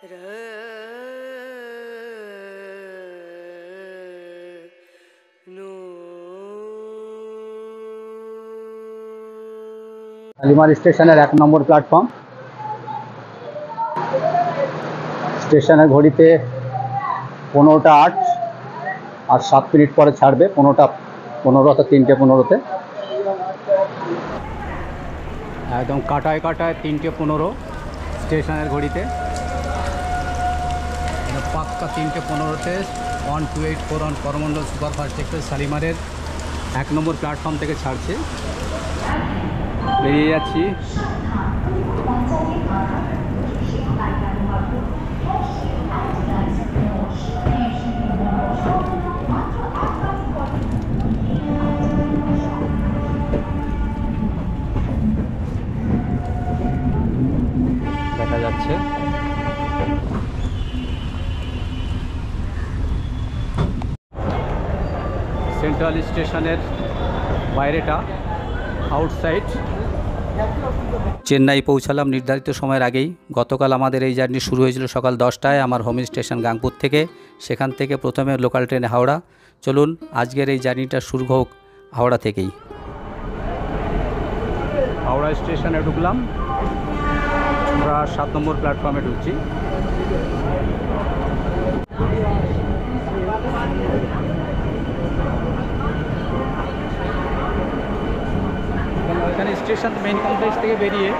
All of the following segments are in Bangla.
শালিমার স্টেশনের 1 নম্বর প্ল্যাটফর্ম। স্টেশনের ঘড়িতে 15টা 8 আর 7 মিনিট পরে ছাড়বে। 15টা 15 অর্থাৎ 3টে 15-তে। একদম কাটায় কাটায় 3টে 15 স্টেশনের ঘড়িতে। পাক্কা 3টে 15-তে 1284 করমণ্ডল সুপারফাস্ট এক্সপ্রেস শালিমারের 1 নম্বর প্ল্যাটফর্ম থেকে ছাড়ছে। বেরিয়ে যাচ্ছি। দেখা যাচ্ছে সেন্ট্রাল স্টেশনের বাইরেটা, আউটসাইড। চেন্নাই পৌঁছালাম নির্ধারিত সময়ের আগেই। গতকাল আমাদের এই জার্নি শুরু হয়েছিল সকাল 10টায় আমার হোম স্টেশন গাংপুর থেকে। সেখান থেকে প্রথমে লোকাল ট্রেনে হাওড়া। চলুন আজকের এই জার্নিটা শুরু হোক হাওড়া থেকেই। হাওড়া স্টেশনে ঢুকলাম। আমরা 7 নম্বর প্ল্যাটফর্মে ঢুকছি। এখানে স্টেশন মেইন কমপ্লেক্স থেকে বেরিয়ে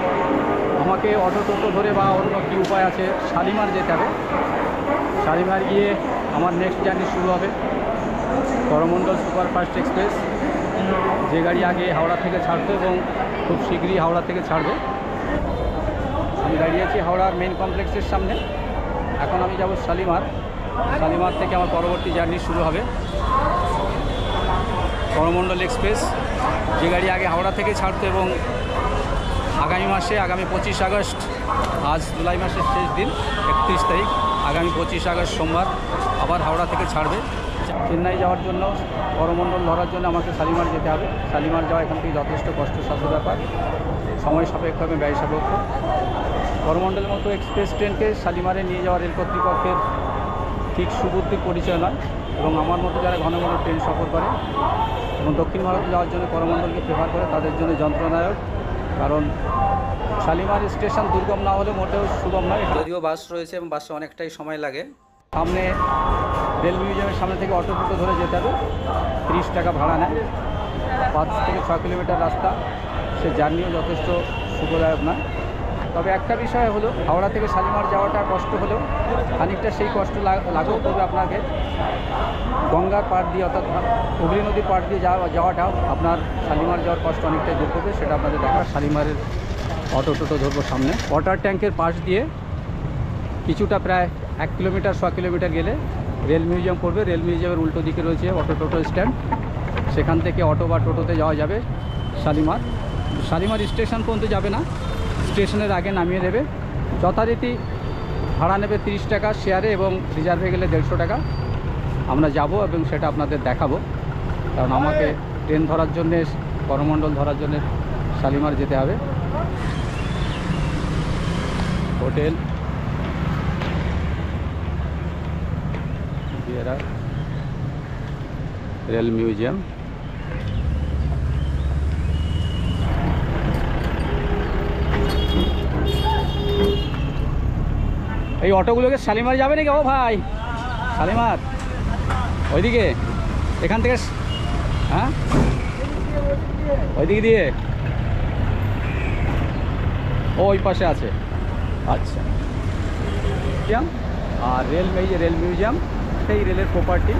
আমাকে অটো টোটো ধরে বা অন্য কী উপায় আছে শালিমার যেতে হবে। শালিমার গিয়ে আমার নেক্সট জার্নি শুরু হবে করমণ্ডল সুপারফাস্ট এক্সপ্রেস, যে গাড়ি আগে হাওড়া থেকে ছাড়তো এবং খুব শীঘ্রই হাওড়া থেকে ছাড়বে। আমি দাঁড়িয়ে আছি হাওড়ার মেইন কমপ্লেক্সের সামনে। এখন আমি যাব শালিমার। শালিমার থেকে আমার পরবর্তী জার্নি শুরু হবে করমণ্ডল এক্সপ্রেস, যে গাড়ি আগে হাওড়া থেকে ছাড়তো এবং আগামী মাসে, আগামী 25 আগস্ট, আজ জুলাই মাসের শেষ দিন 31 তারিখ, আগামী 25 আগস্ট সোমবার আবার হাওড়া থেকে ছাড়বে। চেন্নাই যাওয়ার জন্য, করমণ্ডল ধরার জন্য আমাকে শালিমার যেতে হবে। শালিমার যাওয়া এখান থেকে যথেষ্ট কষ্টসাধ্য ব্যাপার, সময় সাপেক্ষ এবং ব্যয় সাপেক্ষ। করমণ্ডলের মতো এক্সপ্রেস ট্রেনকে শালিমারে নিয়ে যাওয়া রেল কর্তৃপক্ষের ঠিক সুবুদ্ধির পরিচয় নয়, এবং আমার মতো যারা ঘন ঘন ট্রেন সফর করে এবং দক্ষিণ ভারতে যাওয়ার জন্য করমণ্ডলকে প্রেফার করে তাদের জন্য যন্ত্রণাদায়ক। কারণ শালিমার স্টেশন দুর্গম না হলে মোটেও সুগম নয়। যদিও বাস রয়েছে এবং বাসে অনেকটাই সময় লাগে। সামনে রেল মিউজিয়ামের সামনে থেকে অটো টোটো ধরে যেতে হবে। 30 টাকা ভাড়া নেয়। 5 থেকে 6 কিলোমিটার রাস্তা। সে জার্নিও যথেষ্ট সুখদায়ক নয়। তবে একটা বিষয় হলো, হাওড়া থেকে শালিমার যাওয়াটা কষ্ট হলেও খানিকটা সেই কষ্ট লাঘব করবে আপনাকে গঙ্গার পাড় দিয়ে, অর্থাৎ হুগলি নদীর পাড় দিয়ে যাওয়াটাও আপনার শালিমার যাওয়ার কষ্ট অনেকটাই দূর করবে। সেটা আপনাদের দেখা। শালিমারের অটো টোটো ধরবো সামনে। ওয়াটার ট্যাঙ্কের পাশ দিয়ে কিছুটা প্রায় 1 কিলোমিটার 100 কিলোমিটার গেলে রেল মিউজিয়াম পড়বে। রেল মিউজিয়ামের উল্টো দিকে রয়েছে অটো টোটো স্ট্যান্ড। সেখান থেকে অটো বা টোটোতে যাওয়া যাবে শালিমার। শালিমার স্টেশন পর্যন্ত যাবে না, স্টেশনের আগে নামিয়ে দেবে। যথারীতি ভাড়া নেবে 30 টাকা শেয়ারে এবং রিজার্ভে গেলে 150 টাকা। আমরা যাব এবং সেটা আপনাদের দেখাবো। কারণ আমাকে ট্রেন ধরার জন্যে, করমণ্ডল ধরার জন্যে শালিমার যেতে হবে। Hotel rail museum. এই অটোগুলোকে শালিমার যাবে নাকি? ও ভাই, শালিমার ওইদিকে, এখান থেকে, হ্যাঁ ওইদিকে দিয়ে ওই পাশে আছে। আচ্ছা, আর রেল মিউজিয়াম সেই রেলের প্রপার্টি।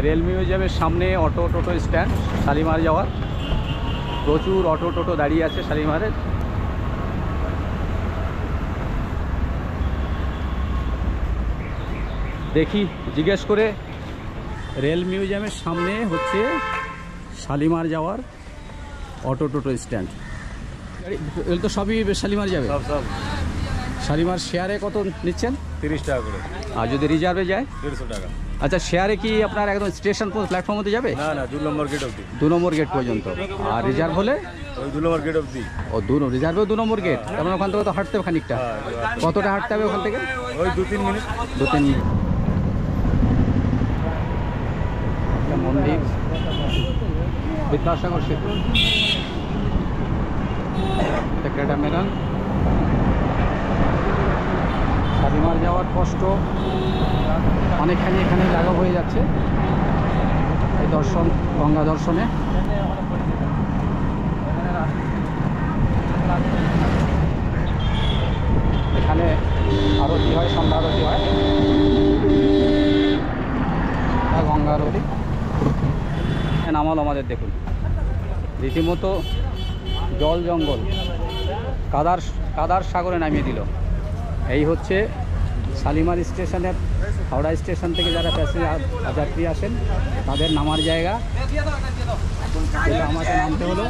রেল মিউজিয়ামের সামনে অটো টোটো স্ট্যান্ড শালিমার যাওয়ার। প্রচুর অটো টোটো দাঁড়িয়ে আছে শালিমারের। দেখি জিজ্ঞেস করে। রেল মিউজিয়ামের সামনে হচ্ছে শালিমার যাওয়ার অটো টোটো স্ট্যান্ড। এগুলো তো সবই শালিমার যাবে। সব শালিমার শেয়ারে কত নিচ্ছেন? 30 টাকা করে। আর যদি রিজার্ভে যায়? 150 টাকা। আচ্ছা, শেয়ারে কি আপনার একদম স্টেশন প্ল্যাটফর্ম মধ্যে যাবে? না না, 2 নম্বর গেট অবধি। 2 নম্বর গেট পর্যন্ত। আর রিজার্ভ হলে ওই 2 নম্বর গেট অবধি। ও রিজার্ভেও 2 নম্বর গেট, তার মানে ওখান থেকে তো হাঁটতে হবে খানিকটা। কতটা হাঁটতে হবে ওখান থেকে? ওই 2-3 মিনিট। 2-3 মিনিট। মন্দির, বিদ্যাসাগর সেতু, ক্যাটামেরান। শালিমার যাওয়ার কষ্ট অনেকখানি এখানে জায়গা হয়ে যাচ্ছে এই দর্শন, গঙ্গা দর্শনে। এখানে আরতি হয়, সন্ধ্যা আরতি হয়, গঙ্গা আরতি। নামাল আমাদের দেখুন, রীতিমতো জল জঙ্গল কাদার সাগরে নামিয়ে দিল। এই হচ্ছে শালিমার স্টেশনের, হাওড়া স্টেশন থেকে যারা প্যাসেঞ্জার যাত্রী আসেন তাদের নামার জায়গা। আমাকে নামতে হলো।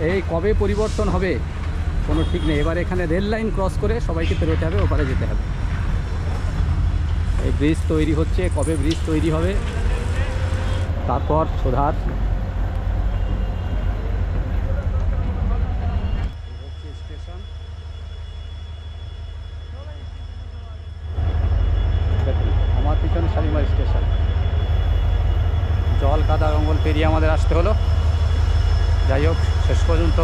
এই কবে পরিবর্তন হবে কোনো ঠিক নেই। এবার এখানে রেল লাইন ক্রস করে সবাইকে পেরোতে হবে, ওপারে যেতে হবে। এই ব্রিজ তৈরি হচ্ছে, কবে ব্রিজ তৈরি হবে তারপর সোধার। স্টেশন আমার পিছনে শালিমার স্টেশন। জল কাদা জঙ্গল পেরিয়ে আমাদের আসতে হলো। যাই হোক, শেষ পর্যন্ত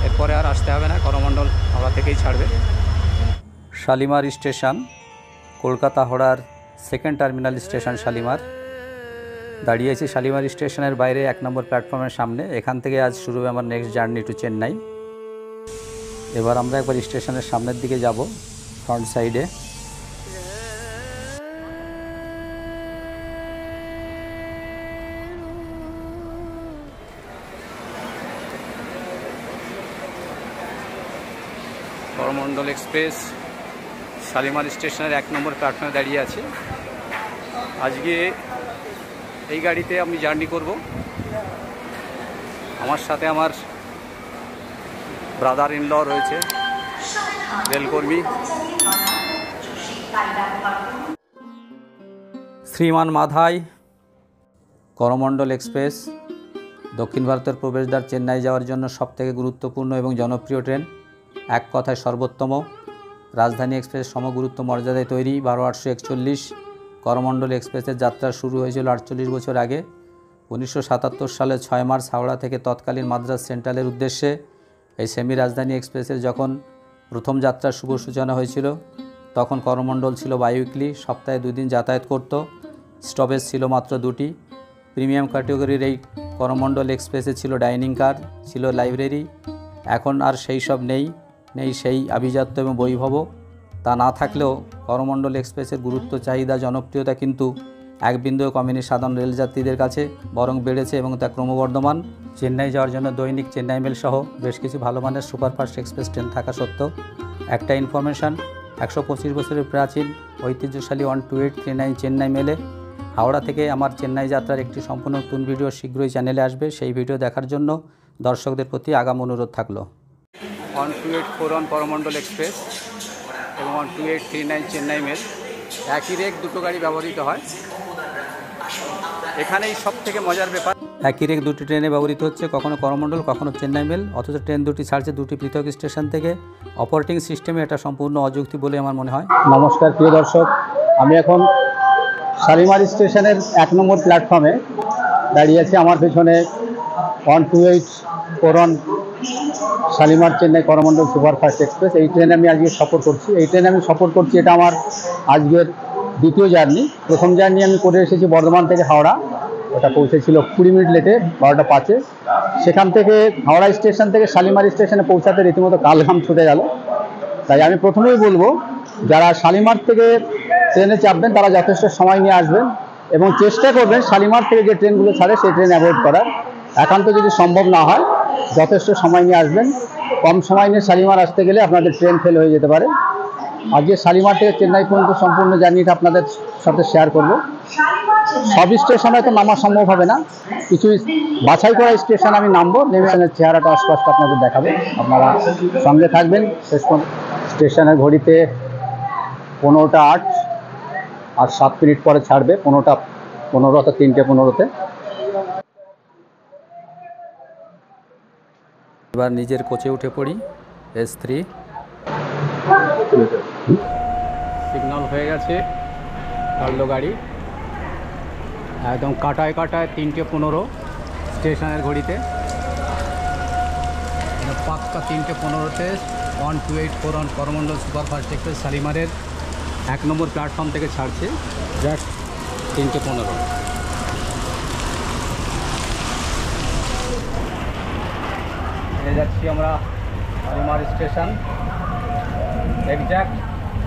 এরপরে আর আসতে হবে না, করমণ্ডল হাওড়া থেকেই ছাড়বে। শালিমার স্টেশন কলকাতা হাওড়ার সেকেন্ড টার্মিনাল স্টেশন শালিমার। দাঁড়িয়েছি শালিমার স্টেশনের বাইরে 1 নম্বর প্ল্যাটফর্মের সামনে। এখান থেকে আজ শুরু হবে আমার নেক্সট জার্নি টু চেন্নাই। এবার আমরা একবার স্টেশনের সামনের দিকে যাব, ফ্রন্ট সাইডে। করমণ্ডল এক্সপ্রেস শালিমার স্টেশনের 1 নম্বর প্ল্যাটফর্মে দাঁড়িয়ে আছে। আজকে এই গাড়িতে আমি জার্নি করব। আমার সাথে আমার ব্রাদার ইন ল রয়েছে, রেলকর্মী শ্রীমান মাধাই। করমণ্ডল এক্সপ্রেস দক্ষিণ ভারতের প্রবেশদ্বার চেন্নাই যাওয়ার জন্য সবথেকে গুরুত্বপূর্ণ এবং জনপ্রিয় ট্রেন, এক কথায় সর্বোত্তম। রাজধানী এক্সপ্রেস সমগুরুত্ব মর্যাদায় তৈরি। 12841। করমণ্ডল এক্সপ্রেসের যাত্রা শুরু হয়েছিল 48 বছর আগে। 1977 সালে 6 মার্চ হাওড়া থেকে তৎকালীন মাদ্রাজ সেন্ট্রালের উদ্দেশ্যে এই সেমি রাজধানী এক্সপ্রেসের যখন প্রথম যাত্রার শুভ সূচনা হয়েছিল তখন করমণ্ডল ছিল বাইউইকলি, সপ্তাহে 2 দিন যাতায়াত করত। স্টপেজ ছিল মাত্র 2টি। প্রিমিয়াম ক্যাটেগরির এই করমণ্ডল এক্সপ্রেসে ছিল ডাইনিং কার, ছিল লাইব্রেরি। এখন আর সেই সব নেই সেই আভিজাত্য এবং বৈভব। তা না থাকলেও করমণ্ডল এক্সপ্রেসের গুরুত্ব, চাহিদা, জনপ্রিয়তা কিন্তু এক বিন্দুও কমেনি সাধারণ রেলযাত্রীদের কাছে, বরং বেড়েছে এবং তা ক্রমবর্ধমান। চেন্নাই যাওয়ার জন্য দৈনিক চেন্নাই মেল সহ বেশ কিছু ভালো মানের সুপারফাস্ট এক্সপ্রেস ট্রেন থাকা সত্ত্বেও একটা ইনফরমেশান, 125 বছরের প্রাচীন ঐতিহ্যশালী 12839 চেন্নাই মেলে হাওড়া থেকে আমার চেন্নাই যাত্রার একটি সম্পূর্ণ নতুন ভিডিও শীঘ্রই চ্যানেলে আসবে। সেই ভিডিও দেখার জন্য দর্শকদের প্রতি আগাম অনুরোধ থাকলো। 1284 করমণ্ডল এক্সপ্রেস এবং 12839 চেন্নাই মেল একই রেক, দুটো গাড়ি ব্যবহৃত হয়। এখানেই সব থেকে মজার ব্যাপার, একই রেক দুটি ট্রেনে ব্যবহৃত হচ্ছে, কখনো করমণ্ডল কখনো চেন্নাই মেল, অথচ ট্রেন দুটি ছাড়ছে দুটি পৃথক স্টেশন থেকে। অপারেটিং সিস্টেমে এটা সম্পূর্ণ অযৌক্তি বলে আমার মনে হয়। নমস্কার প্রিয় দর্শক, আমি এখন শালিমার স্টেশনের 1 নম্বর প্ল্যাটফর্মে দাঁড়িয়ে আছি। আমার পেছনে 1284 শালিমার চেন্নাই করমণ্ডল সুপারফাস্ট এক্সপ্রেস। এই ট্রেনে আমি আজকে সফর করছি। এটা আমার আজকের দ্বিতীয় জার্নি। প্রথম জার্নি আমি করে এসেছি বর্ধমান থেকে হাওড়া, ওটা পৌঁছেছিল 20 মিনিট লেটে, 12টা 5-এ। সেখান থেকে হাওড়া স্টেশন থেকে শালিমার স্টেশনে পৌঁছাতে রীতিমতো কালঘাম ছুটে গেল। তাই আমি প্রথমেই বলবো, যারা শালিমার থেকে ট্রেনে চাপবেন তারা যথেষ্ট সময় নিয়ে আসবেন এবং চেষ্টা করবেন শালিমার থেকে যে ট্রেনগুলো ছাড়ে সেই ট্রেন অ্যাভয়েড করার। একান্ত যদি সম্ভব না হয় যথেষ্ট সময় নিয়ে আসবেন। কম সময় নিয়ে শালিমার আসতে গেলে আপনাদের ট্রেন ফেল হয়ে যেতে পারে। আজকে শালিমার থেকে চেন্নাই পর্যন্ত সম্পূর্ণ জার্নিটা আপনাদের সাথে শেয়ার করব। সব স্টেশনে তো নামা সম্ভব হবে না, কিছু বাছাই করা স্টেশন আমি নামবো, নেমেশনের চেহারাটা স্পষ্ট আপনাদের দেখাবো, আপনারা সঙ্গে থাকবেন শেষ পর্যন্ত। স্টেশনের ঘড়িতে 15:08 আর 7 মিনিট পরে ছাড়বে, 15:15 অর্থাৎ 3:15-তে। এবার নিজের কোচে উঠে পড়ি, S3 সিগন্যাল হয়ে গেছে, ছাড়লো গাড়ি একদম কাটায় কাটায় 3:15 স্টেশনের ঘড়িতে, পাক্কা 3:15-তে 1284 অন করমণ্ডল সুপারফাস্ট এক্সপ্রেস শালিমারের 1 নম্বর প্ল্যাটফর্ম থেকে ছাড়ছে, জাস্ট 3:15। যাচ্ছি আমরা শালিমার স্টেশন, এক্স্যাক্ট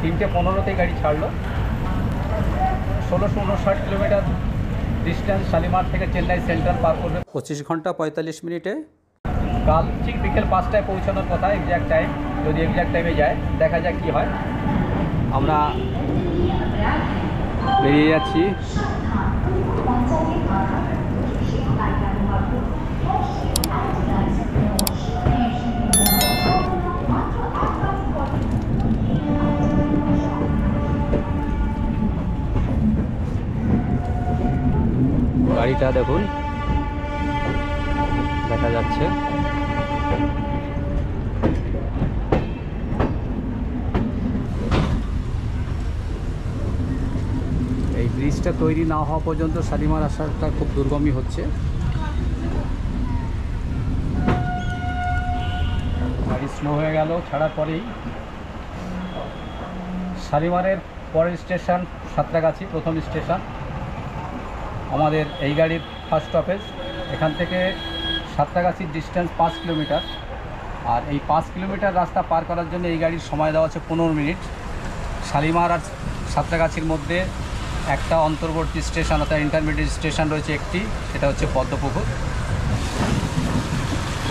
3:15-তেই গাড়ি ছাড়লো। 1659 কিলোমিটার ডিস্টেন্স শালিমার থেকে চেন্নাই সেন্ট্রাল পার করবে 25 ঘন্টা 45 মিনিটে। কাল ঠিক বিকেল 5টায় পৌঁছানোর কথা এক্স্যাক্ট টাইম, যদি এক্স্যাক্ট টাইমে যায় দেখা যাক কী হয়। আমরা বেরিয়ে যাচ্ছি। গাড়িটা দেখুন দেখা যাচ্ছে, এই ব্রিজটা তৈরি না হওয়া পর্যন্ত শালিমার আসাটা খুব দুর্গমই হচ্ছে। গাড়ি স্লো হয়ে গেল ছাড়ার পরেই। শালিমারের পরের স্টেশন সাঁতরাগাছি, প্রথম স্টেশন আমাদের এই গাড়ির ফার্স্ট স্টপেজ। এখান থেকে সাঁতরাগাছির ডিস্টেন্স 5 কিলোমিটার, আর এই 5 কিলোমিটার রাস্তা পার করার জন্য এই গাড়ির সময় দেওয়া আছে 15 মিনিট। শালিমার আর সাঁতরাগাছির মধ্যে একটা অন্তর্বর্তী স্টেশন অর্থাৎ ইন্টারমিডিয়েট স্টেশন রয়েছে একটি, সেটা হচ্ছে পদ্মপুকুর।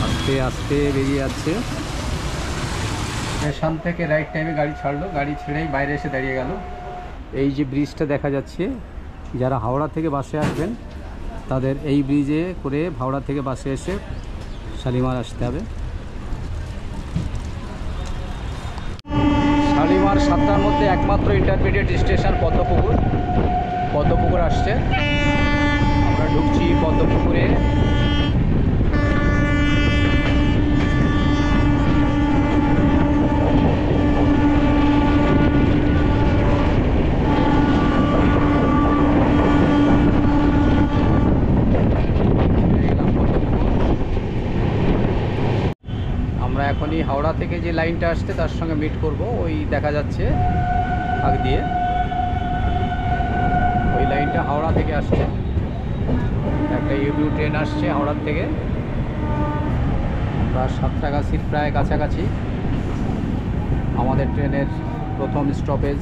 আস্তে আস্তে বেরিয়ে যাচ্ছে, স্টেশন থেকে রাইট টাইমে গাড়ি ছাড়লো, গাড়ি ছেড়েই বাইরে এসে দাঁড়িয়ে গেল। এই যে ব্রিজটা দেখা যাচ্ছে, যারা হাওড়া থেকে বাসে আসবেন তাদের এই ব্রিজে করে হাওড়া থেকে বাসে এসে শালিমার আসতে হবে। শালিমার 7টার মধ্যে একমাত্র ইন্টারমিডিয়েট স্টেশন পদ্মপুকুর। পদ্মপুকুর আসছে, আমরা ঢুকছি পদ্মপুকুরে। এখনই হাওড়া থেকে যে লাইনটা আসছে তার সঙ্গে মিট করব, ওই দেখা যাচ্ছে আগ দিয়ে ওই লাইনটা হাওড়া থেকে আসছে। একটা ইউবিউ ট্রেন আসছে হাওড়ার থেকে, আমরা সাঁতরাগাছির প্রায় কাছাকাছি। আমাদের ট্রেনের প্রথম স্টপেজ।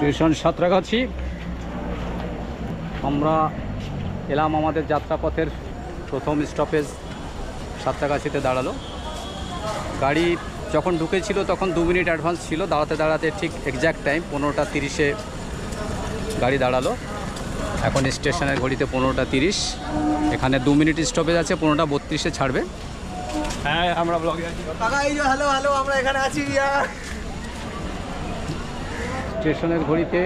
স্টেশন সাঁতরাগাছি। আমরা এলাম আমাদের যাত্রাপথের প্রথম স্টপেজ সাঁতরাগাছিতে দাঁড়ালো। গাড়ি যখন ঢুকেছিল তখন 2 মিনিট অ্যাডভান্স ছিল, দাঁড়াতে দাঁড়াতে ঠিক এক্স্যাক্ট টাইম 15:30-এ গাড়ি দাঁড়ালো। এখন স্টেশনের ঘড়িতে 15:30। এখানে 2 মিনিট স্টপেজ আছে, 15:32-এ ছাড়বে। হ্যাঁ আমরা ব্লগে আছি। হ্যালো হ্যালো, আমরা এখানে আছি। স্টেশনের ঘড়িতে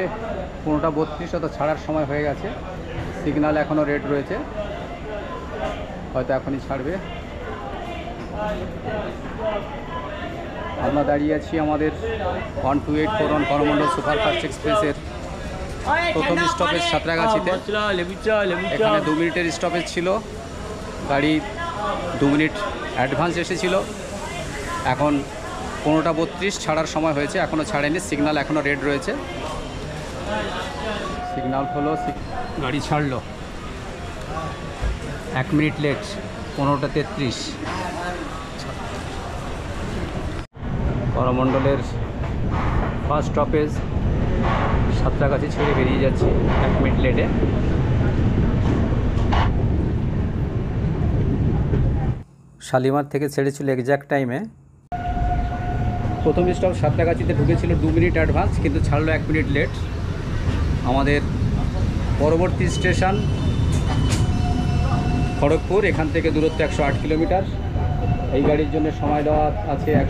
15:32 অর্থাৎ ছাড়ার সময় হয়ে গেছে। সিগন্যাল এখনও রেড রয়েছে, হয়তো এখনই ছাড়বে। আমরা দাঁড়িয়ে আছি আমাদের 1284 অন করমণ্ডল সুপারফাস্ট এক্সপ্রেসের প্রথম স্টপেজ সাঁতরাগাছিতে। এখানে 2 মিনিটের স্টপেজ ছিল, গাড়ি 2 মিনিট অ্যাডভান্স এসেছিল। এখন 15:32 ছাড়ার সময় হয়েছে, এখনও ছাড়েনি, সিগন্যাল এখনও রেড রয়েছে। সিগন্যাল হলো, গাড়ি ছাড়লো। 1 মিনিট লেট, 15:33। করমণ্ডলের ফার্স্ট স্টপেজ সাঁতরাগাছি ছেড়ে বেরিয়ে যাচ্ছি 1 মিনিট লেটে। শালিমার থেকে ছেড়েছিল এক্স্যাক্ট টাইমে। প্রথম স্টপ সাঁতরাগাছিতে ঢুকেছিল 2 মিনিট অ্যাডভান্স, কিন্তু ছাড়লো 1 মিনিট লেট। আমাদের পরবর্তী স্টেশন খড়গপুর, এখান থেকে দূরত্ব 108 কিলোমিটার। এই গাড়ির জন্য সময় দেওয়া আছে 1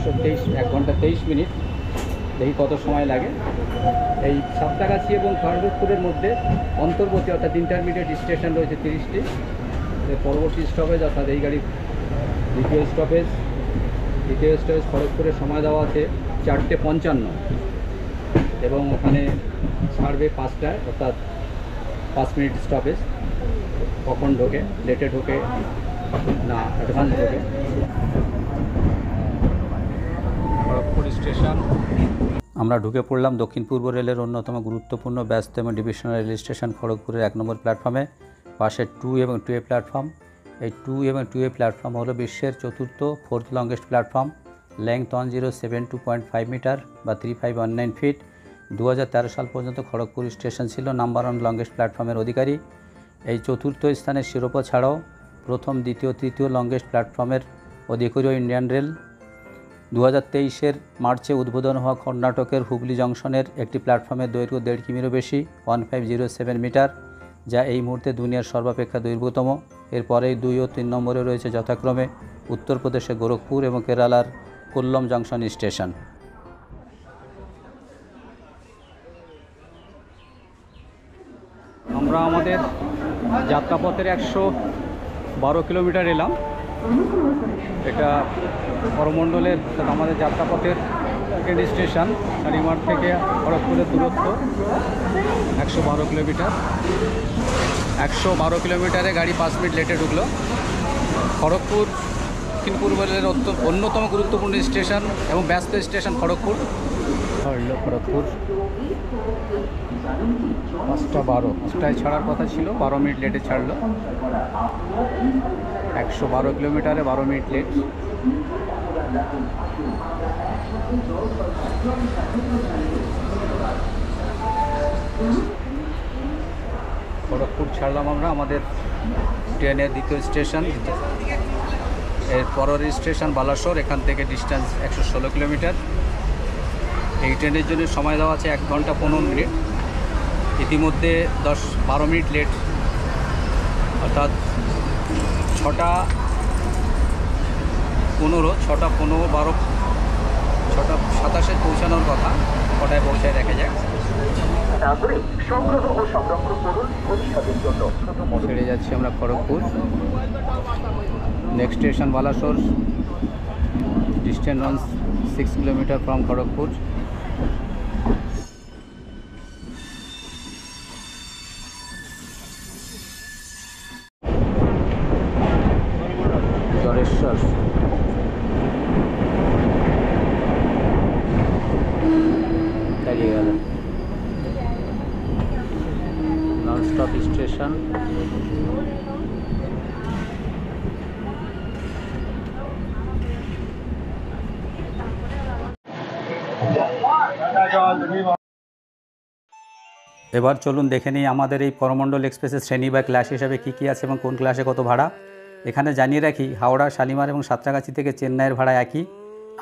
ঘন্টা 23 মিনিট। দেখি কত সময় লাগে। এই সাঁতরাগাছি এবং খড়গপুরের মধ্যে অন্তর্বর্তী অর্থাৎ ইন্টারমিডিয়েট স্টেশন রয়েছে 30টি। পরবর্তী স্টপেজ অর্থাৎ এই গাড়ির দ্বিতীয় স্টপেজ খড়গপুরের সময় দেওয়া আছে 4:55 এবং ওখানে ছাড়বে 5টায়, অর্থাৎ 5 মিনিট স্টপেজ। কখন ঢোকে, লেটে ঢোকে না অ্যাডভান্স ঢোকে। খড়গপুর স্টেশন আমরা ঢুকে পড়লাম দক্ষিণ পূর্ব রেলের অন্যতম গুরুত্বপূর্ণ ব্যস্ততম ডিভিশনাল রেল স্টেশন খড়গপুরের 1 নম্বর প্ল্যাটফর্মে। পাশে 2 এবং 2A প্ল্যাটফর্ম। এই 2 এবং 2A প্ল্যাটফর্ম হলো বিশ্বের চতুর্থ 4th longest platform. Length 1072.5 metre বা 3519 ফিট। 2013 সাল পর্যন্ত খড়গপুর স্টেশন ছিল নাম্বার 1 লংগেস্ট প্ল্যাটফর্মের অধিকারী। এই চতুর্থ স্থানের শিরোপা ছাড়াও প্রথম, দ্বিতীয়, তৃতীয় লংগেস্ট প্ল্যাটফর্মের অধিকারীও ইন্ডিয়ান রেল। 2023 মার্চে উদ্বোধন হওয়া কর্ণাটকের হুগলি জংশনের একটি প্ল্যাটফর্মের দৈর্ঘ্য 1.5 কিমিরও বেশি 1507 মিটার, যা এই মুহূর্তে দুনিয়ার সর্বাপেক্ষা দৈর্ঘ্যতম। এরপরেই 2 ও 3 নম্বরে রয়েছে যথাক্রমে উত্তরপ্রদেশের গোরখপুর এবং কেরালার কোল্লম জংশন স্টেশন। আমরা আমাদের যাত্রাপথের 112 কিলোমিটার এলাম। এটা করমণ্ডলের আমাদের যাত্রাপথের সেকেন্ড স্টেশন। শালিমার থেকে খড়গপুরের দূরত্ব 112 কিলোমিটার। 112 কিলোমিটারে গাড়ি 5 মিনিট লেটে ঢুকলো। খড়গপুর দক্ষিণ পূর্ব রেলের অন্যতম গুরুত্বপূর্ণ স্টেশন এবং ব্যস্ত স্টেশন খড়গপুর। খড়গপুর 5:12, 5টায় ছাড়ার কথা ছিল, 12 মিনিট লেটে ছাড়লো। 112 কিলোমিটারে 12 মিনিট লেট। খড়গপুর ছাড়লাম আমরা আমাদের ট্রেনের দ্বিতীয় স্টেশন। এর পরের স্টেশন বালাসোর, এখান থেকে ডিস্টেন্স 116 কিলোমিটার। এই ট্রেনের জন্য সময় দেওয়া আছে 1 ঘন্টা 15 মিনিট। ইতিমধ্যে 12 মিনিট লেট, অর্থাৎ 6:15, 6:15, 12, 6:27 পৌঁছানোর কথা। কটায় পৌঁছায় দেখা যাক। ছেড়ে যাচ্ছি আমরা Kharagpur. Next station Balasore, distance 6 kilometre from Kharagpur. Jaleswar দাঁড়িয়ে গেল। Non stop station. এবার চলুন দেখে নিই আমাদের এই করমণ্ডল এক্সপ্রেসের শ্রেণী বা ক্লাস হিসাবে কী কী আছে এবং কোন ক্লাসে কত ভাড়া। এখানে জানিয়ে রাখি, হাওড়া, শালিমার এবং সাঁতরাগাছি থেকে চেন্নাইয়ের ভাড়া একই।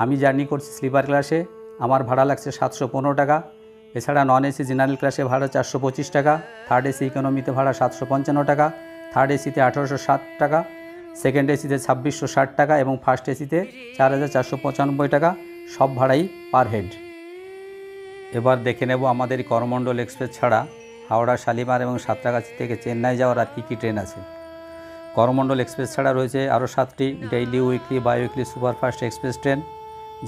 আমি জার্নি করছি স্লিপার ক্লাসে, আমার ভাড়া লাগছে 715 টাকা। এছাড়া নন এসি জেনারেল ক্লাসে ভাড়া 425 টাকা। থার্ড এসি ইকোনমিতে ভাড়া 755 টাকা। থার্ড এসিতে 1860 টাকা। সেকেন্ড এসিতে 2660 টাকা এবং ফার্স্ট এসিতে 4495 টাকা। সব ভাড়াই পার হেড। এবার দেখে নেব আমাদের করমণ্ডল এক্সপ্রেস ছাড়া হাওড়া, শালিমার এবং সাঁতরাগাছি থেকে চেন্নাই যাওয়ার আর কী কী ট্রেন আছে। করমণ্ডল এক্সপ্রেস ছাড়া রয়েছে আরও 7টি daily, weekly, biweekly superfast express train,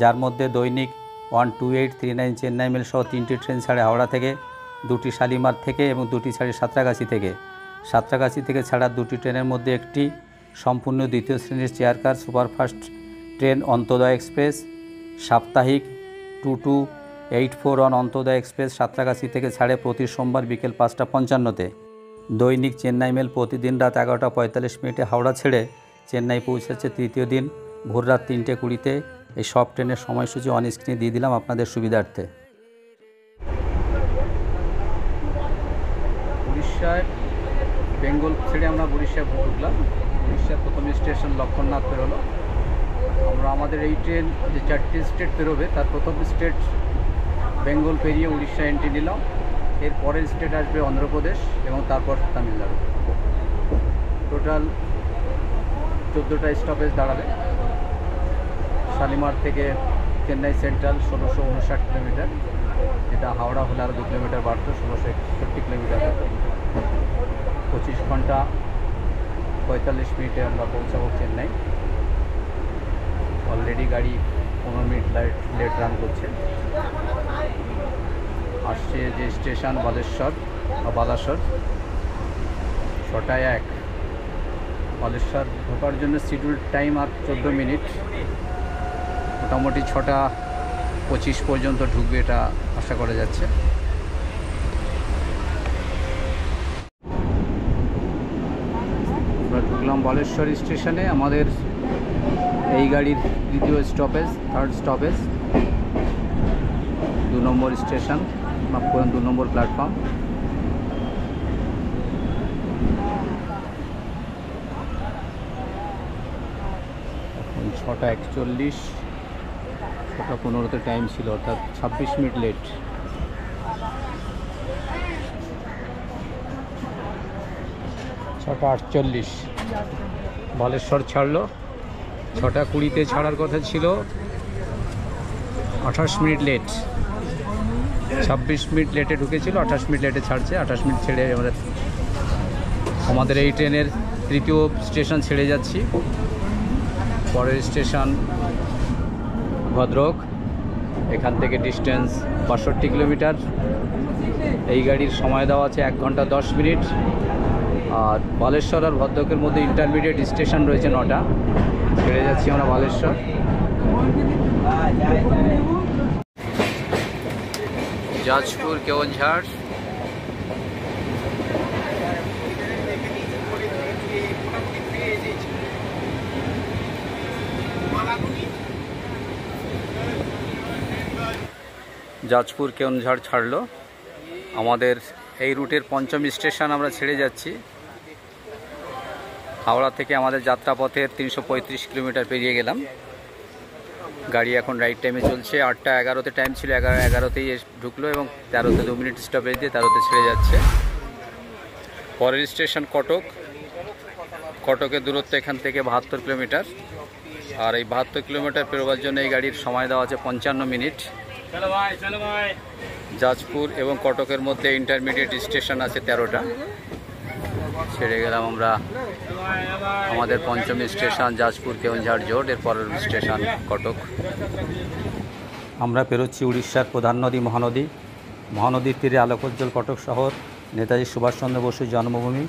যার মধ্যে দৈনিক 12839 চেন্নাই মেল সহ 3টি ট্রেন ছাড়ে হাওড়া থেকে, 2টি শালিমার থেকে এবং 2টি ছাড়ে সাঁতরাগাছি থেকে। সাঁতরাগাছি থেকে ছাড়া 2টি ট্রেনের মধ্যে একটি সম্পূর্ণ দ্বিতীয় শ্রেণীর chair car superfast train Antyodaya express. সাপ্তাহিক 2284 অন্তোদয় এক্সপ্রেস সাঁতরাগাছি থেকে ছাড়ে প্রতি সোমবার বিকেল 5:55-তে। দৈনিক চেন্নাই মেল প্রতিদিন রাত 11:45 হাওড়া ছেড়ে চেন্নাই পৌঁছাচ্ছে তৃতীয় দিন ভোর রাত 3:20 এই সব ট্রেনের সময়সূচি অন স্ক্রিনে দিয়ে দিলাম আপনাদের সুবিধার্থে। উড়িষ্যায় বেঙ্গল ছেড়ে আমরা উড়িষ্যায় ঢুকলাম। উড়িষ্যার প্রথম স্টেশন লক্ষণনাথ পেরোলো। আমরা আমাদের এই ট্রেন যে 4টি স্টেট পেরোবে তার প্রথম স্টেট বেঙ্গল পেরিয়ে উড়িষ্যা এন্ট্রি নিলাম। এর পরের স্টেট আসবে অন্ধ্রপ্রদেশ এবং তারপর তামিলনাড়ু। টোটাল 14টা স্টপেজ দাঁড়াবে। শালিমার থেকে চেন্নাই সেন্ট্রাল 1659 কিলোমিটার, যেটা হাওড়া হলে আরও 2 কিলোমিটার বাড়তো, 1661 কিলোমিটার। 25 ঘন্টা 45 মিনিটে আমরা পৌঁছাবো চেন্নাই। অলরেডি গাড়ি 15 মিনিট লেট রান করছে। আসছে যে স্টেশন বালেশ্বর বা বালাসর, 6টায় 1। বালেশ্বর ঢোকার জন্য শিডিউল টাইম আর 14 মিনিট। মোটামুটি 6টা 25 পর্যন্ত ঢুকবে এটা আশা করা যাচ্ছে। আমরা ঢুকলাম বালেশ্বর স্টেশনে। আমাদের এই গাড়ির দ্বিতীয় স্টপেজ, থার্ড স্টপেজ, 2 নম্বর স্টেশন, 2 নম্বর প্ল্যাটফর্ম। এখন 6টা 41, 6টা 15তে টাইম ছিল, অর্থাৎ 26 মিনিট লেট। ছটা 48 বালেশ্বর ছাড়লো। 6টা 20তে ছাড়ার কথা ছিল, 28 মিনিট লেট। 26 মিনিট লেটে ঢুকেছিল, 28 মিনিট লেটে ছাড়ছে। 28 মিনিট ছেড়ে আমাদের এই ট্রেনের তৃতীয় স্টেশন ছেড়ে যাচ্ছি। পরের স্টেশন ভদ্রক। এখান থেকে ডিস্টেন্স 62 কিলোমিটার। এই গাড়ির সময় দেওয়া আছে 1 ঘন্টা 10 মিনিট। আর বালেশ্বর আর ভদ্রকের মধ্যে ইন্টারমিডিয়েট স্টেশন রয়েছে 9টা। ছেড়ে যাচ্ছি আমরা বালেশ্বর। যাজপুর কেওনঝাড়। যাজপুর কেওনঝাড় ছাড়লো। আমাদের এই রুটের 5ম স্টেশন আমরা ছেড়ে যাচ্ছি। হাওড়া থেকে আমাদের যাত্রাপথের 335 কিলোমিটার পেরিয়ে গেলাম। গাড়ি এখন রাইট টাইমে চলছে। 8টা 11তে টাইম ছিল, 11:11তেই ঢুকলো এবং 13তে 2 মিনিট স্টপেজ দিয়ে 13তে ছেড়ে যাচ্ছে। পরের স্টেশন কটক। কটকের দূরত্ব এখান থেকে 72 কিলোমিটার। আর এই 72 কিলোমিটার পেরোবার জন্য এই গাড়ির সময় দেওয়া আছে 55 মিনিট। যাজপুর এবং কটকের মধ্যে ইন্টারমিডিয়েট স্টেশন আছে 13টা। ছেড়ে গেলাম আমরা আমাদের 5ম স্টেশন যাজপুর কেওনঝাড় জোট। এর পরের স্টেশন কটক। আমরা পেরোচ্ছি উড়িষ্যার প্রধান নদী মহানদী। মহানদীর তীরে আলোকোজ্জ্বল কটক শহর, নেতাজি সুভাষচন্দ্র বসুর জন্মভূমি।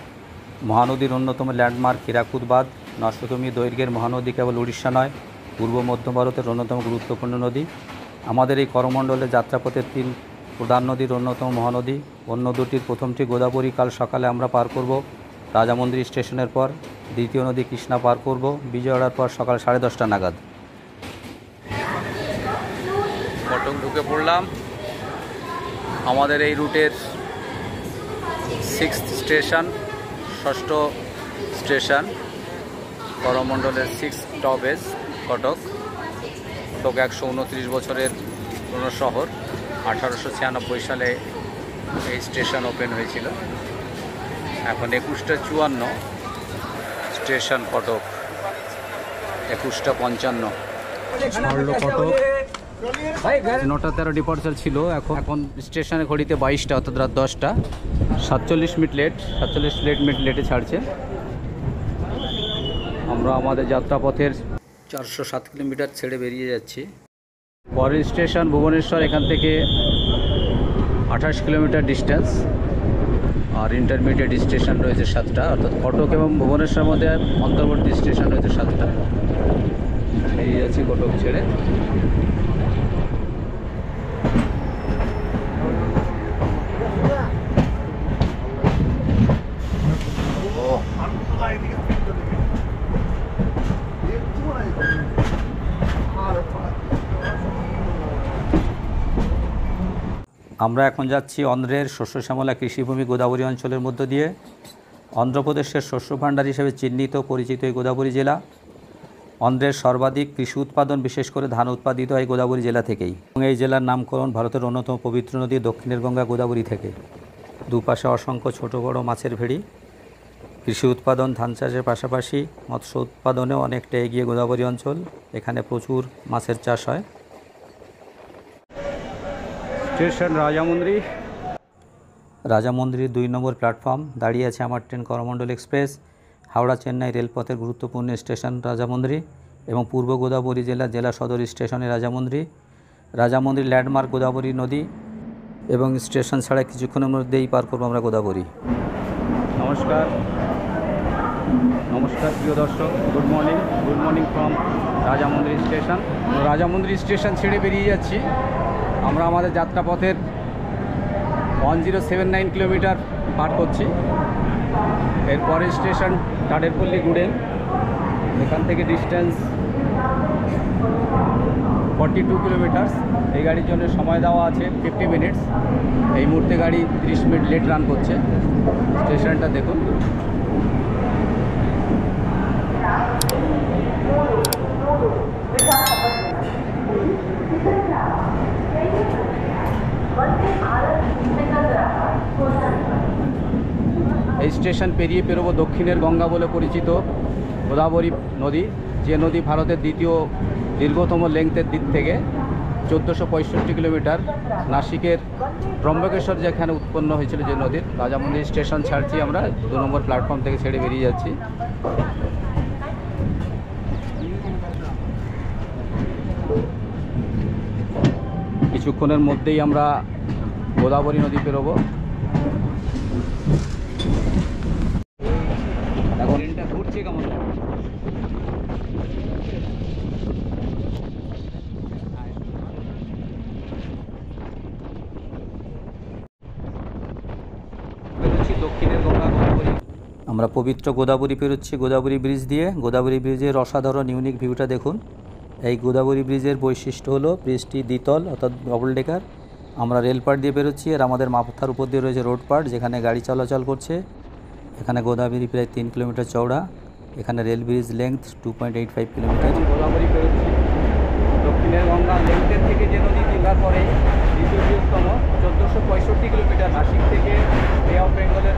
মহানদীর অন্যতম ল্যান্ডমার্ক হীরাকুদ বাঁধ। 900 কিমি দৈর্ঘ্যের মহানদী কেবল উড়িষ্যা নয়, পূর্ব মধ্য ভারতের অন্যতম গুরুত্বপূর্ণ নদী। আমাদের এই করমণ্ডলের যাত্রাপথের 3 প্রধান নদীর অন্যতম মহানদী। অন্য দুটির প্রথমটি গোদাবরী কাল সকালে আমরা পার করব রাজামন্দির স্টেশনের পর। দ্বিতীয় নদী কৃষ্ণা পার করব বিজয়ওয়াড়ার পর সকাল 10:30টা নাগাদ। কটক ঢুকে পড়লাম। আমাদের এই রুটের 6th স্টেশন, 6ষ্ঠ স্টেশন, করমণ্ডলের 6th স্টপেজ কটক। কটক 129 বছরের পুরনো শহর। 1896 সালে এই স্টেশন ওপেন হয়েছিল। এখন 21টা 54 স্টেশন কটক। 21টা 55 ছাড়লো কটক। 9টা 13 ডিপার্চার ছিল। এখন স্টেশনে ঘড়িতে 22টা, অর্থাৎ রাত 10টা। 47 মিনিট লেট, 47 মিনিট লেটে ছাড়ছে। আমরা আমাদের যাত্রাপথের 407 কিলোমিটার ছেড়ে বেরিয়ে যাচ্ছি। পরের স্টেশন ভুবনেশ্বর। এখান থেকে 28 কিলোমিটার ডিস্টেন্স। আর ইন্টারমিডিয়েট স্টেশন রয়েছে 7টা, অর্থাৎ কটক এবং ভুবনেশ্বরের মধ্যে অন্তর্বর্তী স্টেশন রয়েছে 7টা। বেরিয়ে যাচ্ছি কটক ছেড়ে। আমরা এখন যাচ্ছি অন্ধ্রের শস্য শ্যামলা কৃষিভূমি গোদাবরী অঞ্চলের মধ্য দিয়ে। অন্ধ্রপ্রদেশের শস্য ভাণ্ডার হিসেবে চিহ্নিত পরিচিত এই গোদাবরী জেলা। অন্ধ্রের সর্বাধিক কৃষি উৎপাদন বিশেষ করে ধান উৎপাদিত হয় গোদাবরী জেলা থেকেই, এবং এই জেলার নামকরণ ভারতের অন্যতম পবিত্র নদী দক্ষিণের গঙ্গা গোদাবরী থেকে। দুপাশে অসংখ্য ছোট বড় মাছের ভেড়ি। কৃষি উৎপাদন ধান চাষের পাশাপাশি মৎস্য উৎপাদনেও অনেকটা এগিয়ে গোদাবরী অঞ্চল। এখানে প্রচুর মাছের চাষ হয়। স্টেশন রাজামন্দ্রী। রাজামন্দিরের 2 নম্বর প্ল্যাটফর্ম দাঁড়িয়ে আছে আমার ট্রেন করমণ্ডল এক্সপ্রেস। হাওড়া চেন্নাই রেলপথের গুরুত্বপূর্ণ স্টেশন রাজামন্দির এবং পূর্ব গোদাবরী জেলা সদর স্টেশনে রাজামন্দির। রাজামন্দির ল্যান্ডমার্ক গোদাবরী নদী এবং স্টেশন ছাড়া কিছুক্ষণের মধ্যেই পার করবো আমরা গোদাবরী। নমস্কার প্রিয় দর্শক, good morning from Rajahmundry station. Rajahmundry station ছেড়ে বেরিয়ে যাচ্ছি আমরা আমাদের যাত্রাপথের 1079 কিলোমিটার পার করছি। এরপরের স্টেশন টাডেরপল্লী গুড়েল। এখান থেকে ডিস্টেন্স 42 কিলোমিটার। এই গাড়ির জন্য সময় দেওয়া আছে 50 মিনিটস। এই মুহূর্তে গাড়ি 30 মিনিট লেট রান করছে। স্টেশনটা দেখুন। এই স্টেশন পেরিয়ে পেরোবো দক্ষিণের গঙ্গা বলে পরিচিত গোদাবরী নদী, যে নদী ভারতের দ্বিতীয় দীর্ঘতম লেংথের দিক থেকে 1465 কিলোমিটার। নাসিকের ত্রম্বকেশ্বর যেখানে উৎপন্ন হয়েছিল যে নদীর। রাজামন্দির স্টেশন ছাড়ছি আমরা, 2 নম্বর প্ল্যাটফর্ম থেকে ছেড়ে বেরিয়ে যাচ্ছি। কিছুক্ষণের মধ্যেই আমরা গোদাবরী নদী পেরোবো। এখন ট্রেনটা ঘুরছে কেমন? দক্ষিণের গঙ্গা গোদাবরী। আমরা পবিত্র গোদাবরী পেরোচ্ছি গোদাবরী ব্রিজ দিয়ে। গোদাবরী ব্রিজের অসাধারণ ইউনিক ভিউটা দেখুন। এই গোদাবরী ব্রিজের বৈশিষ্ট্য হলো ব্রিজটি দ্বিতল অর্থাৎ ডবল ডেকার। আমরা রেল পাড় দিয়ে বেরোচ্ছি, আর আমাদের মাথার উপর দিয়ে রয়েছে রোড পাড় যেখানে গাড়ি চলাচল করছে। এখানে গোদাবরী প্রায় 3 কিলোমিটার চওড়া। এখানে rail bridge length 2.85 kilometre. Godavari পেরোচ্ছি। দক্ষিণের গঙ্গা লেংথের থেকে যে নদী দীঘার পরে দ্বিতীয় বৃহত্তম, 1465 কিলোমিটার। নাসিক থেকে বে অফ বেঙ্গলের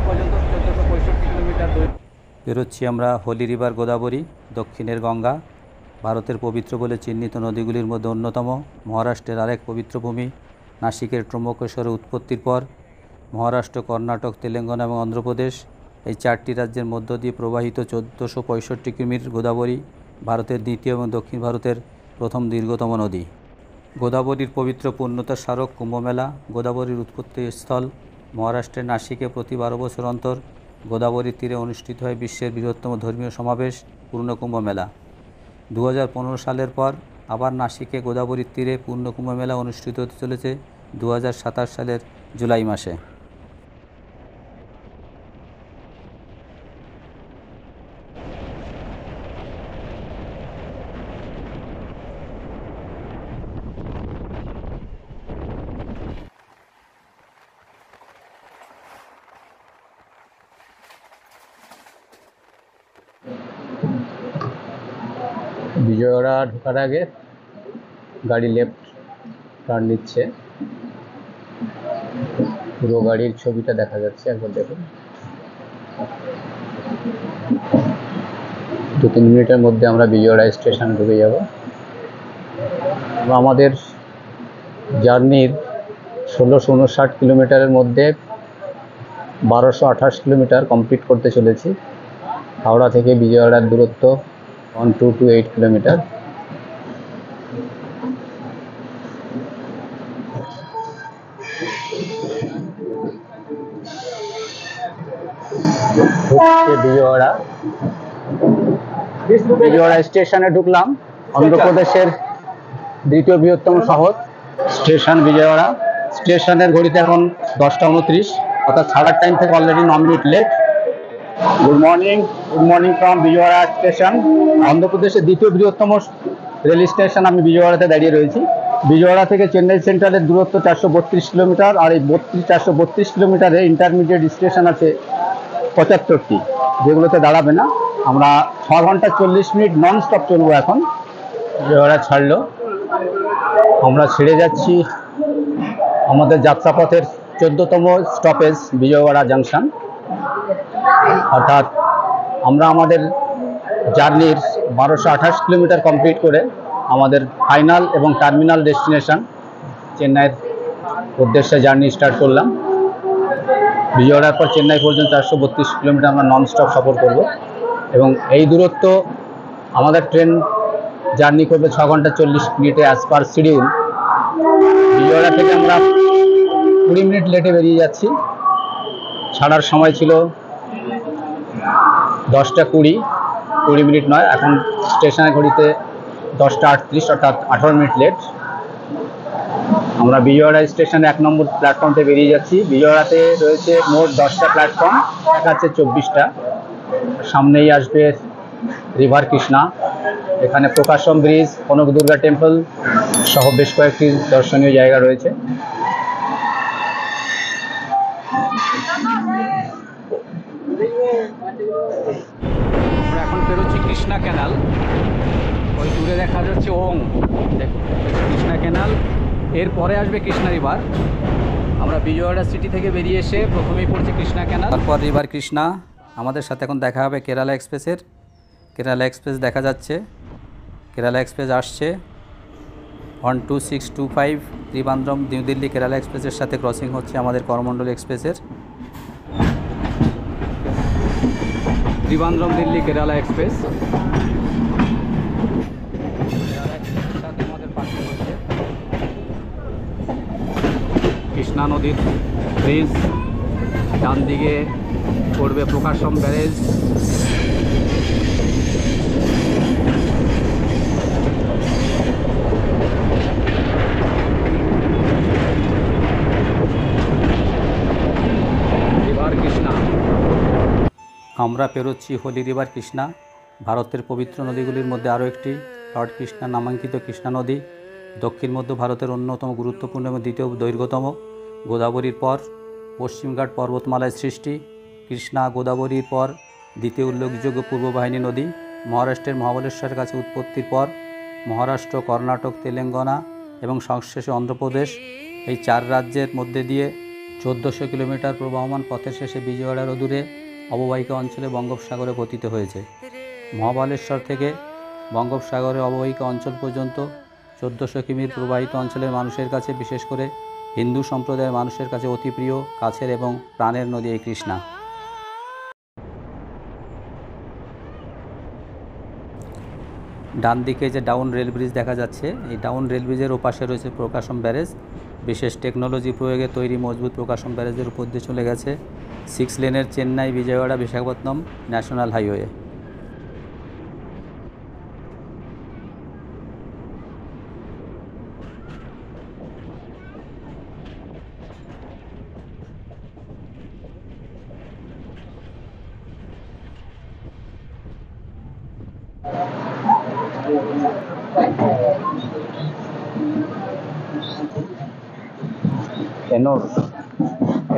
পর্যন্ত 1465 কিলোমিটার দৈর্ঘ্য। পেরোচ্ছি আমরা হোলি রিভার গোদাবরী, দক্ষিণের গঙ্গা, ভারতের পবিত্র বলে চিহ্নিত নদীগুলির মধ্যে অন্যতম। মহারাষ্ট্রের আরেক পবিত্র ভূমি। নাসিকের ত্রম্বকেশ্বরে উৎপত্তির পর মহারাষ্ট্র, কর্ণাটক, তেলেঙ্গানা এবং অন্ধ্রপ্রদেশ এই 4টি রাজ্যের মধ্য দিয়ে প্রবাহিত 1465 কিলোমিটার গোদাবরী ভারতের দ্বিতীয় এবং দক্ষিণ ভারতের প্রথম দীর্ঘতম নদী। গোদাবরীর পবিত্র পূর্ণতার স্মারক কুম্ভমেলা। গোদাবরীর উৎপত্তি স্থল মহারাষ্ট্রের নাসিকে প্রতি 12 বছর অন্তর গোদাবরীর তীরে অনুষ্ঠিত হয় বিশ্বের বৃহত্তম ধর্মীয় সমাবেশ পূর্ণ কুম্ভ মেলা। 2015 সালের পর আবার নাসিকে গোদাবরীর তীরে পূর্ণ কুম্ভ মেলা অনুষ্ঠিত হতে চলেছে 2027 সালের জুলাই মাসে। বিজয়ওয়াড়া ঢোকার আগে গাড়ি লেফট টার্ন নিচ্ছে। পুরো গাড়ির ছবিটা দেখা যাচ্ছে, একবার দেখুন। 2-3 মিনিটের মধ্যে আমরা বিজয়ওয়াড়া স্টেশন ঢুকে যাব। আমাদের জার্নির 1659 কিলোমিটারের মধ্যে 1228 কিলোমিটার কমপ্লিট করতে চলেছি। হাওড়া থেকে বিজয়ওয়াড়ার দূরত্ব 1228 কিলোমিটার। বিজয়ওয়াড়া স্টেশনে ঢুকলাম। অন্ধ্রপ্রদেশের দ্বিতীয় বৃহত্তম শহর স্টেশন বিজয়ওয়াড়া। স্টেশনের ঘড়িতে এখন 10টা 29, অর্থাৎ ছাড়ার টাইম থেকে already 9 minute late. Good morning from Vijayawada station. অন্ধ্রপ্রদেশের দ্বিতীয় বৃহত্তম রেল স্টেশন আমি বিজয়ওয়াড়াতে দাঁড়িয়ে রয়েছি। বিজয়ওয়াড়া থেকে চেন্নাই সেন্ট্রালের দূরত্ব 432 কিলোমিটার, আর এই 432 কিলোমিটারে ইন্টারমিডিয়েট স্টেশন আছে 75টি, যেগুলোতে দাঁড়াবে না। আমরা 6 ঘন্টা 40 মিনিট নন স্টপ চলবো। এখন বিজয়ওয়াড়া ছাড়লো, আমরা ছেড়ে যাচ্ছি আমাদের যাত্রাপথের 14তম স্টপেজ বিজয়ওয়াড়া জাংশন। অর্থাৎ আমরা আমাদের জার্নির 1228 কিলোমিটার কমপ্লিট করে আমাদের ফাইনাল এবং টার্মিনাল ডেস্টিনেশন চেন্নাইয়ের উদ্দেশ্যে জার্নি স্টার্ট করলাম। বিজয়ওয়াড়ার পর চেন্নাই পর্যন্ত 432 কিলোমিটার আমরা নন স্টপ সফর করব, এবং এই দূরত্ব আমাদের ট্রেন জার্নি করবে 6 ঘন্টা 40 মিনিটে অ্যাজ পার শিডিউল। বিজয়ওয়াড়া থেকে আমরা 20 মিনিট লেটে বেরিয়ে যাচ্ছি। ছাড়ার সময় ছিল 10টা 20 মিনিট নয়, এখন স্টেশনের ঘড়িতে 10টা 38, অর্থাৎ 18 মিনিট লেট। আমরা বিজয়ওয়াড়া স্টেশনে 1 নম্বর প্ল্যাটফর্মতে বেরিয়ে যাচ্ছি। বিজয়ওয়াড়াতে রয়েছে মোট 10টা প্ল্যাটফর্ম, দেখাচ্ছে 24টা। সামনেই আসবে রিভার কৃষ্ণা, এখানে প্রকাশম ব্রিজ, কনক দুর্গা টেম্পল সহ বেশ কয়েকটি দর্শনীয় জায়গা রয়েছে। আমরা এখন পেরোচ্ছি কৃষ্ণা ক্যানাল। ওই দূরে দেখা যাচ্ছে ওং, দেখুন কৃষ্ণা ক্যানাল, এরপরে আসবে কৃষ্ণা রিভার। আমরা বিজয়ওয়াড়া সিটি থেকে বেরিয়ে এসে প্রথমেই পড়ছি কৃষ্ণা ক্যানাল, তারপর রিভার কৃষ্ণা। আমাদের সাথে এখন দেখা হবে কেরালা এক্সপ্রেসের। কেরালা এক্সপ্রেস দেখা যাচ্ছে, কেরালা এক্সপ্রেস আসছে 12625 ত্রিবান্দ্রম নিউ দিল্লি কেরালা এক্সপ্রেসের সাথে ক্রসিং হচ্ছে আমাদের করমণ্ডল এক্সপ্রেসের। ত্রিবান্দ্রম দিল্লি কেরালা এক্সপ্রেস সাথে আমাদের পাশে রয়েছে কৃষ্ণা নদীর ব্রিজ, ডান দিকে পড়বে প্রকাশম ব্যারেজ। রিভার কৃষ্ণা, আমরা পেরোচ্ছি হোলি রিভার কৃষ্ণা, ভারতের পবিত্র নদীগুলির মধ্যে আরও একটি। লর্ড কৃষ্ণা নামাঙ্কিত কৃষ্ণা নদী দক্ষিণ মধ্য ভারতের অন্যতম গুরুত্বপূর্ণ এবং দ্বিতীয় দৈর্ঘ্যতম। গোদাবরীর পর পশ্চিমঘাট পর্বতমালায় সৃষ্টি। কৃষ্ণা গোদাবরীর পর দ্বিতীয় উল্লেখযোগ্য পূর্ব বাহিনী নদী। মহারাষ্ট্রের মহাবলেশ্বরের কাছে উৎপত্তির পর মহারাষ্ট্র, কর্ণাটক, তেলেঙ্গানা এবং সংশ্লেষে অন্ধ্রপ্রদেশ, এই 4 রাজ্যের মধ্যে দিয়ে 1400 কিলোমিটার প্রবাহমান পথের শেষে বিজয়ওয়াড়ার অদূরে অববাহিকা অঞ্চলে বঙ্গোপসাগরে পতিত হয়েছে। মহাবালেশ্বর থেকে বঙ্গোপসাগরের অববাহিকা অঞ্চল পর্যন্ত 1400 কিমির প্রবাহিত অঞ্চলের মানুষের কাছে, বিশেষ করে হিন্দু সম্প্রদায়ের মানুষের কাছে অতি প্রিয়, কাছের এবং প্রাণের নদী এই কৃষ্ণা। ডান দিকে যে ডাউন রেল ব্রিজ দেখা যাচ্ছে, এই ডাউন রেল ব্রিজের ওপাশে রয়েছে প্রকাশম ব্যারেজ। বিশেষ টেকনোলজি প্রয়োগে তৈরি মজবুত প্রকাশম ব্যারেজের উপর দিয়ে চলে গেছে 6 লেনের Chennai Vijayawada Visakhapatnam national highway.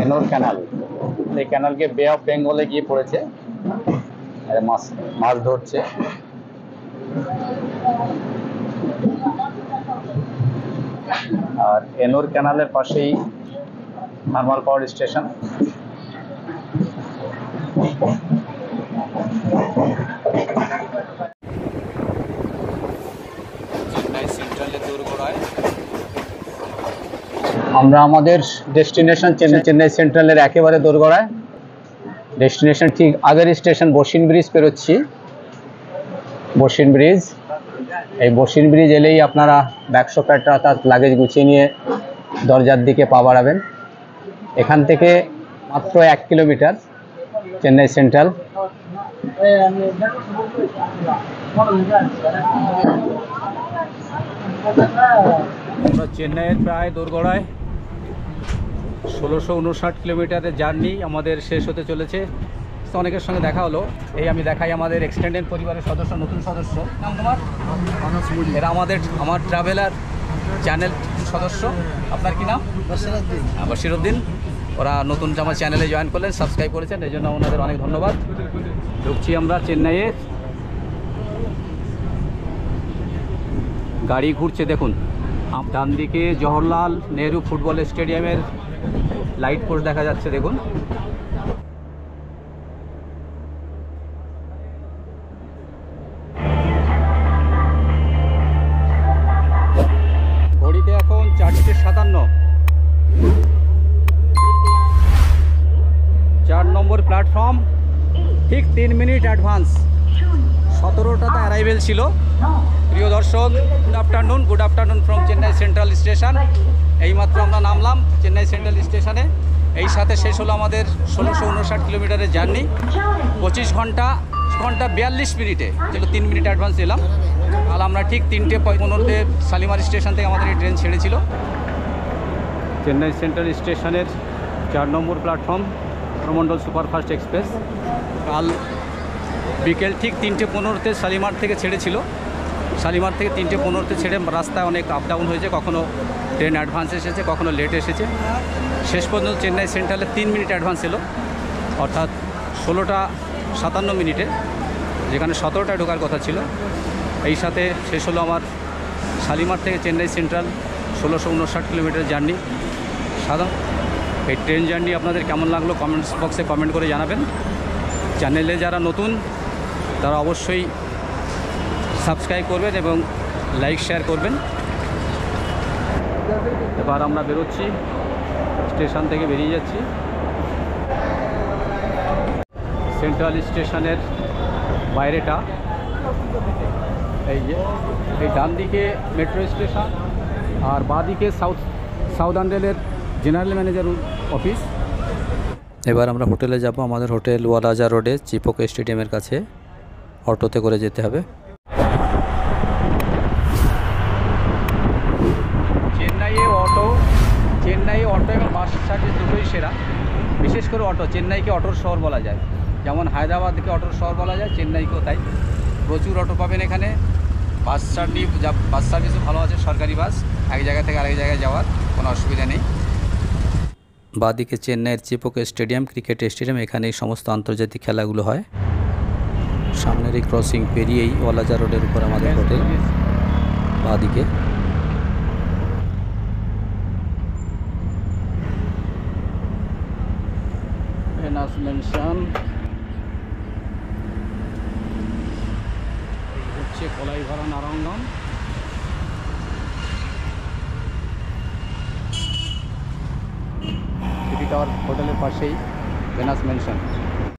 Ennore canal, এই ক্যানালকে বে অফ বেঙ্গলে গিয়ে পড়েছে, মাছ ধরছে। আর এনোর ক্যানালের পাশেই থার্মাল পাওয়ার স্টেশন। চেন্নাই সেন্ট্রালের দোরগোড়ায় আমরা আমাদের ডেস্টিনেশন চেন্নাই সেন্ট্রালের একেবারে দোরগোড়ায়। ডেস্টিনেশন ঠিক আগের স্টেশন বসিন ব্রিজ পেরোচ্ছি। বসিন ব্রিজ, এই বসিন ব্রিজ এলেই আপনারা ব্যাকশো প্যাট্রা অর্থাৎ লাগেজ গুছিয়ে নিয়ে দরজার দিকে পা বাড়াবেন। এখান থেকে মাত্র 1 কিলোমিটার চেন্নাই সেন্ট্রাল। আমরা চেন্নাইয়ের প্রায় দোরগোড়ায় 1659 কিলোমিটারের জার্নি আমাদের শেষ হতে চলেছে। তো অনেকের সঙ্গে দেখা হলো, এই আমি দেখাই আমাদের এক্সটেন্ডেড পরিবারের সদস্য, নতুন সদস্য। নাম তোমার? এরা আমার ট্রাভেলার চ্যানেল সদস্য। আপনার কি নাম? বশিরউদ্দিন। ওরা নতুন আমার চ্যানেলে জয়েন করলেন, সাবস্ক্রাইব করেছেন, এই জন্য ওনাদের অনেক ধন্যবাদ। ঢুকছি আমরা চেন্নাইয়ে। গাড়ি ঘুরছে দেখুন। ডান দিকে জওহরলাল নেহরু ফুটবল স্টেডিয়ামের লাইট পোস্ট দেখা যাচ্ছে দেখুন। ঘড়িতে এখন 4:57। 4 নম্বর প্ল্যাটফর্ম, ঠিক 3 মিনিট অ্যাডভান্স। 17টাতে অ্যারাইভেল ছিল। প্রিয় দর্শক, good afternoon from Chennai central station. এইমাত্র আমরা নামলাম চেন্নাই সেন্ট্রাল স্টেশনে। এই সাথে শেষ হলো আমাদের 1659 কিলোমিটারের জার্নি। 25 ঘন্টা 42 মিনিটে, যেগুলো 3 মিনিট অ্যাডভান্স এলাম। আর আমরা ঠিক 3:15-তে শালিমার স্টেশন থেকে আমাদের এই ট্রেন ছেড়েছিল। চেন্নাই সেন্ট্রাল স্টেশনের 4 নম্বর প্ল্যাটফর্ম, প্রমণ্ডল সুপারফাস্ট এক্সপ্রেস। কাল বিকেল ঠিক 3:15-তে শালিমার থেকে ছেড়েছিল। শালিমার থেকে 3:15-তে ছেড়ে রাস্তায় অনেক আপ ডাউন হয়েছে, কখনও ট্রেন অ্যাডভান্স এসেছে, কখনও লেট এসেছে। শেষ পর্যন্ত চেন্নাই সেন্ট্রালে 3 মিনিট অ্যাডভান্স এলো, অর্থাৎ 16:57 মিনিটে, যেখানে 17টায় ঢোকার কথা ছিল। এই সাথে শেষ হলো আমার শালিমার থেকে চেন্নাই সেন্ট্রাল 1659 কিলোমিটার জার্নি। সাধারণ এই ট্রেন জার্নি আপনাদের কেমন লাগলো কমেন্টস বক্সে কমেন্ট করে জানাবেন। চ্যানেলে যারা নতুন তারা অবশ্যই সাবস্ক্রাইব করবেন এবং লাইক শেয়ার করবেন। এবার আমরা বেরোচ্ছি, স্টেশন থেকে বেরিয়ে যাচ্ছি। সেন্ট্রাল স্টেশনের বাইরেটা এই যে, এই ডান দিকে মেট্রো স্টেশন আর বাঁ দিকে সাউদার্ন রেলের জেনারেল ম্যানেজার অফিস। এবার আমরা হোটেলে যাব। আমাদের হোটেল ওয়ালাজা রোডে চিপক স্টেডিয়ামের কাছে। অটোতে করে যেতে হবে। চেন্নাইয়ে অটো এবং বাস সার্ভিস দুটোই সেরা। বিশেষ করে অটো, চেন্নাইকে অটোর শহর বলা যায়। যেমন হায়দ্রাবাদকে অটোর শহর বলা যায়, চেন্নাইকেও তাই। প্রচুর অটো পাবেন এখানে। বাস সার্ভিসও ভালো আছে, সরকারি বাস, এক জায়গা থেকে আরেক জায়গায় যাওয়ার কোনো অসুবিধা নেই। বাদিকে চেন্নাইয়ের চিপক স্টেডিয়াম, ক্রিকেট স্টেডিয়াম, এখানে এই সমস্ত আন্তর্জাতিক খেলাগুলো হয়। সামনের এই ক্রসিং পেরিয়েই ওয়ালাজা রোডের উপর আমাদের হোটেল। বাদিকে ভেনাস মেনশন, হচ্ছে কলাইভারা নারায়ণগঞ্জ। সিটি টাওয়ার হোটেলের পাশেই ভেনাস মেনশন।